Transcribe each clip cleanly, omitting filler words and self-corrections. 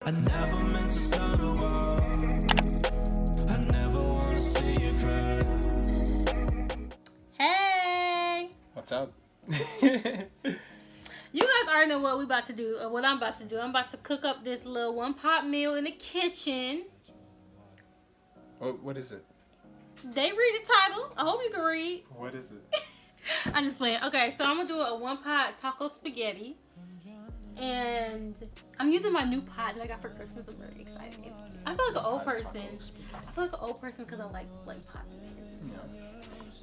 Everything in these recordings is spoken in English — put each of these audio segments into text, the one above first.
I never meant to start a war. I never want to see you cry. Hey! What's up? You guys already know what we about to do, or what I'm about to do. I'm about to cook up this little one-pot meal in the kitchen. What is it? They read the title. I hope you can read. What is it? I'm just playing. Okay, so I'm going to do a one-pot taco spaghetti. And I'm using my new pot that I got for Christmas. I'm very excited. I feel like an old person. I feel like an old person because I like pots.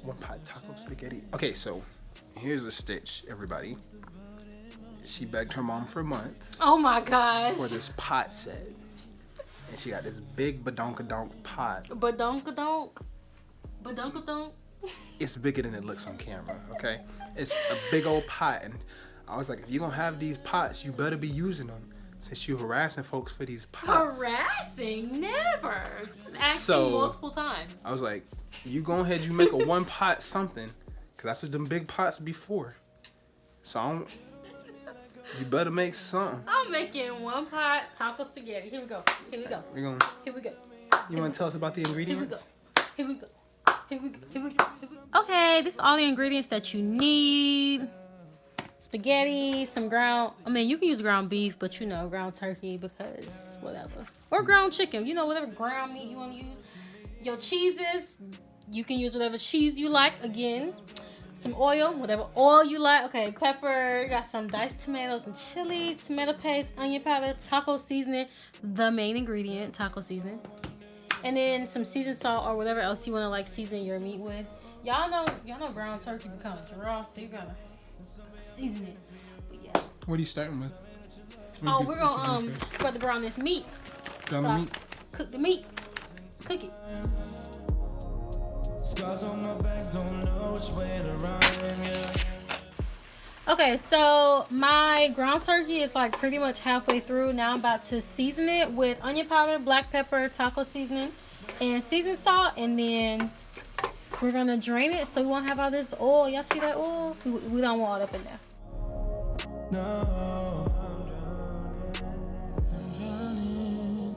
One pot taco spaghetti. Okay, so here's a stitch, everybody. She begged her mom for months. Oh my gosh. For this pot set. And she got this big badonkadonk pot. Badonkadonk. Badonkadonk. It's bigger than it looks on camera, okay? It's a big old pot. And I was like, if you're going to have these pots, you better be using them. Since you're harassing folks for these pots. Harassing? Never. Just asking multiple times. I was like, you go ahead, you make a one pot something. Because that's what them big pots before. So you better make something. I'm making one pot taco spaghetti. Here we go. Here we go. Here we go. You want to tell us about the ingredients? Here we go. Here we go. Here we go. Here we go. Okay, this is all the ingredients that you need. Spaghetti, some you can use ground beef, but ground turkey because whatever. Or ground chicken, whatever ground meat you want to use. Your cheeses, you can use whatever cheese you like. Again, some oil, whatever oil you like. Okay, pepper, you got some diced tomatoes and chilies, tomato paste, onion powder, taco seasoning, the main ingredient, taco seasoning. And then some seasoned salt or whatever else you want to season your meat with. Y'all know ground turkey becomes dry, so you gotta season it. But yeah. What are you starting with? We're gonna spread the brown this meat. Brown the meat? Cook the meat. Cook it. Scars on my back, don't know which way to run, yeah. Okay, so my ground turkey is pretty much halfway through. Now I'm about to season it with onion powder, black pepper, taco seasoning, and seasoned salt, and then we're gonna drain it so we won't have all this oil. Y'all see that oil? We don't want it up in there. No, I'm drowning.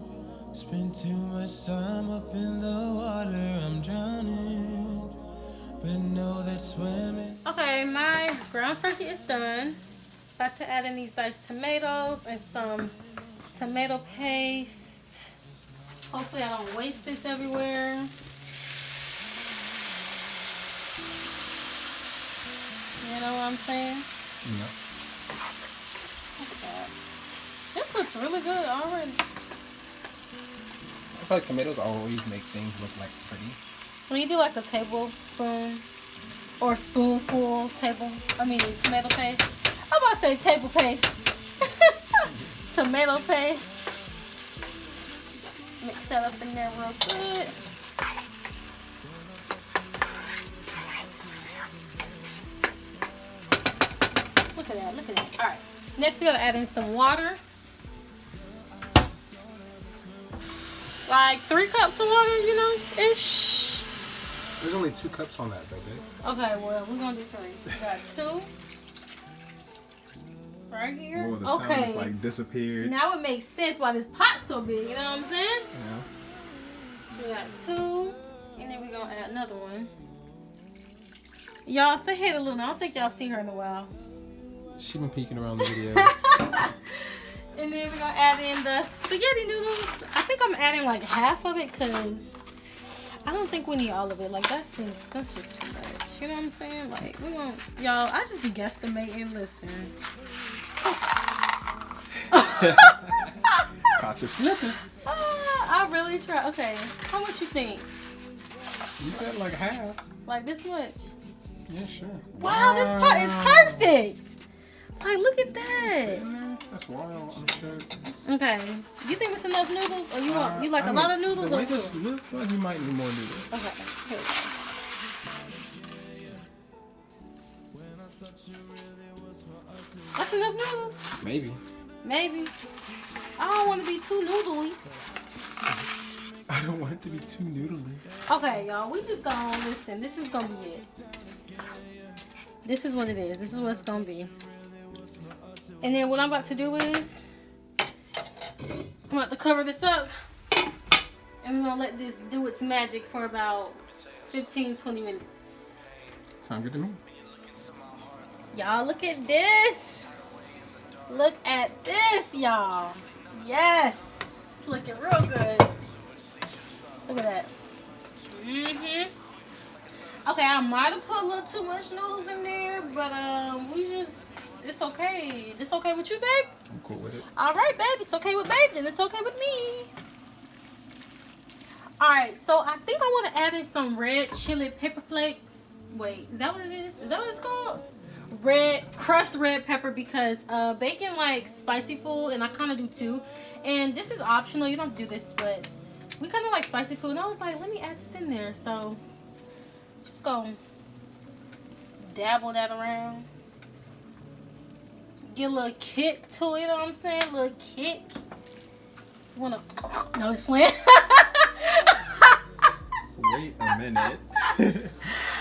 Spend too much time up in the water. I'm drowning, but know that swimming. Okay, my ground turkey is done. About to add in these diced tomatoes and some tomato paste. Hopefully I don't waste this everywhere. You know what I'm saying? Yeah. Okay. This looks really good already. I feel like tomatoes always make things look pretty. When you do a tablespoon or spoonful tomato paste. I'm about to say table paste. Tomato paste. Mix that up in there real good. Look at that. Alright. Next we gotta add in some water. 3 cups of water, ish. There's only 2 cups on that though, babe. Okay, well, we're gonna do 3. We got 2. Right here. Whoa, the sound just disappeared. Now it makes sense why this pot's so big, you know what I'm saying? Yeah. We got 2. And then we're gonna add another one. Y'all say hey to Luna. I don't think y'all seen her in a while. She been peeking around the video. And then we're gonna add in the spaghetti noodles. I think I'm adding half of it because I don't think we need all of it. That's just too much. You know what I'm saying? We gonna, y'all, I just be guesstimating. Listen. Caught you slipping. I really try. Okay, how much you think? You said half. This much? Yeah, sure. Wow, this pot is perfect. Look at that. That's wild. I'm sure. Okay. You think it's enough noodles, or you want a lot of noodles, or just look like you might need more noodles. Okay. Here we go. That's enough noodles. Maybe. I don't want to be too noodly. I don't want it to be too noodly. Okay, y'all. We just gonna listen. This is gonna be it. This is what it is. This is what it's gonna be. And then what I'm about to do is I'm about to cover this up. And we're gonna let this do its magic for about 15-20 minutes. Sound good to me. Y'all, look at this. Look at this, y'all. Yes. It's looking real good. Look at that. Okay, I might have put a little too much noodles in there, but it's okay. It's okay with you, babe? I'm cool with it. All right, babe. It's okay with babe, then it's okay with me. All right, so I think I want to add in some red chili pepper flakes. Wait, is that what it is? Is that what it's called? Crushed red pepper, because Bacon likes spicy food, and I kind of do too. And this is optional. You don't have to do this, but we kind of like spicy food. And I was like, let me add this in there. So just gonna dabble that around. Get a little kick to it, you know what I'm saying? A little kick. No, just playing. Wait a minute.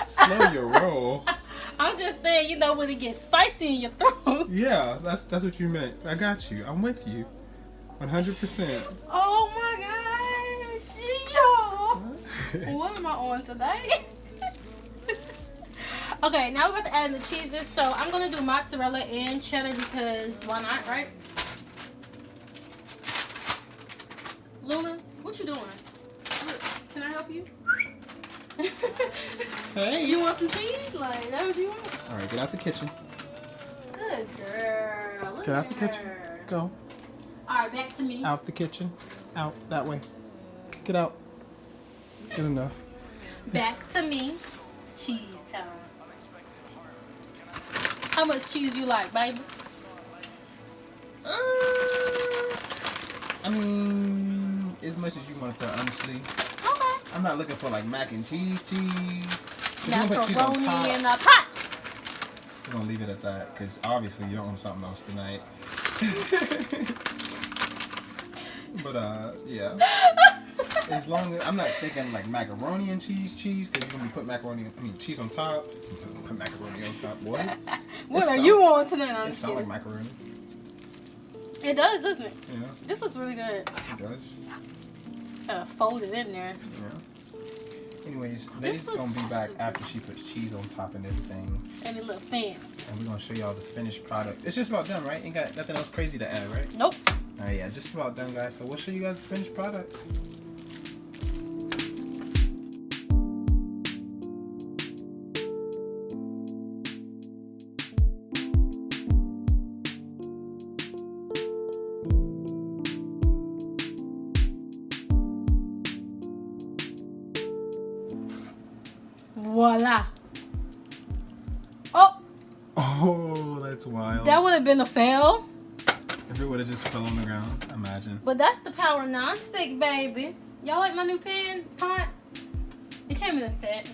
Slow your roll. I'm just saying, you know, when it gets spicy in your throat. Yeah, that's what you meant. I got you. I'm with you. 100%. Oh my gosh, y'all. What am I on today? Okay, now we're about to add in the cheeses. So I'm gonna do mozzarella and cheddar because why not, right? Luna, what you doing? Look, can I help you? Hey. You want some cheese? Like, that what you want? All right, get out the kitchen. Good girl. Look Get out at the kitchen. her. Go. All right, back to me. Out the kitchen. Out that way. Get out. Good enough. Back to me. Cheese time. How much cheese you like, baby? I mean, as much as you want to put, honestly. Okay. I'm not looking for like mac and cheese. If you gonna put cheese on top, Macaroni in a pot. we're gonna leave it at that because obviously you don't want something else tonight. But yeah. As long as I'm not thinking like macaroni and cheese, because you're gonna be putting cheese on top. Put macaroni on top, boy. What are you on tonight? It sounds like macaroni. It does, doesn't it? Yeah, This looks really good. it does. Gotta fold it in there. Yeah. Anyways, Netty's gonna be back after she puts cheese on top and everything. And it look fancy. And we're gonna show y'all the finished product. It's just about done, right? Ain't got nothing else crazy to add, right? Nope. Alright, yeah, just about done, guys. So we'll show you guys the finished product. Voila. Oh, Oh, that's wild. that would have been a fail. If it would have just fell on the ground, imagine. But that's the Power Non-Stick, baby. Y'all like my new pan pot? It came in a set.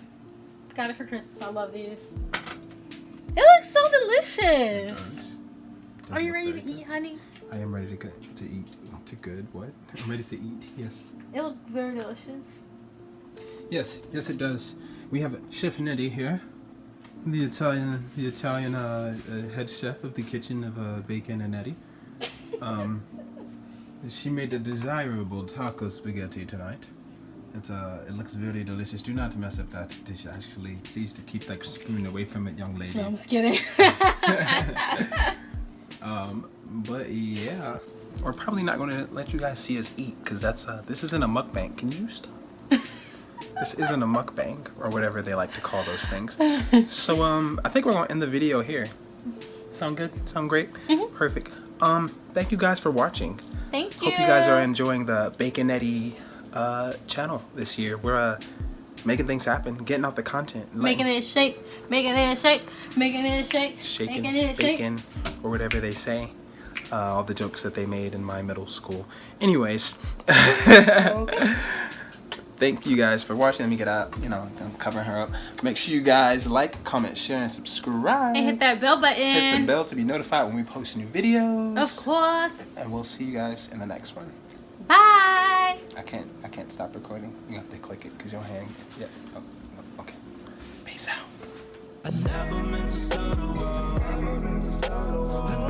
Got it for Christmas. I love this. It looks so delicious. Does Are you look ready very to eat, honey? I am ready to eat. To good? What? I'm ready to eat. Yes. It looks very delicious. Yes, it does. We have Chef Netty here, the Italian head chef of the kitchen of Bacon and Netty. She made a desirable taco spaghetti tonight. It looks very delicious. Do not mess up that dish, actually. Please to keep that spoon away from it, young lady. No, I'm just kidding. But yeah, we're probably not going to let you guys see us eat because this isn't a mukbang. Can you stop? This isn't a mukbang or whatever they like to call those things. So I think we're going to end the video here. Sound good? Sound great? Mm-hmm. Perfect. Thank you guys for watching. Thank you. Hope you guys are enjoying the Baconetty channel this year. We're making things happen, getting out the content, Making it shake, making it shake, making it shake, shaking making it shake. bacon or whatever they say. All the jokes that they made in my middle school. Anyways, Okay. thank you guys for watching. Let me get out, I'm covering her up. Make sure you guys like, comment, share, and subscribe. And hit that bell button. Hit the bell to be notified when we post new videos. Of course. And we'll see you guys in the next one. Bye. I can't stop recording. You have to click it because your hand. Yeah. Oh, no. Okay. Peace out. I never meant to start a war.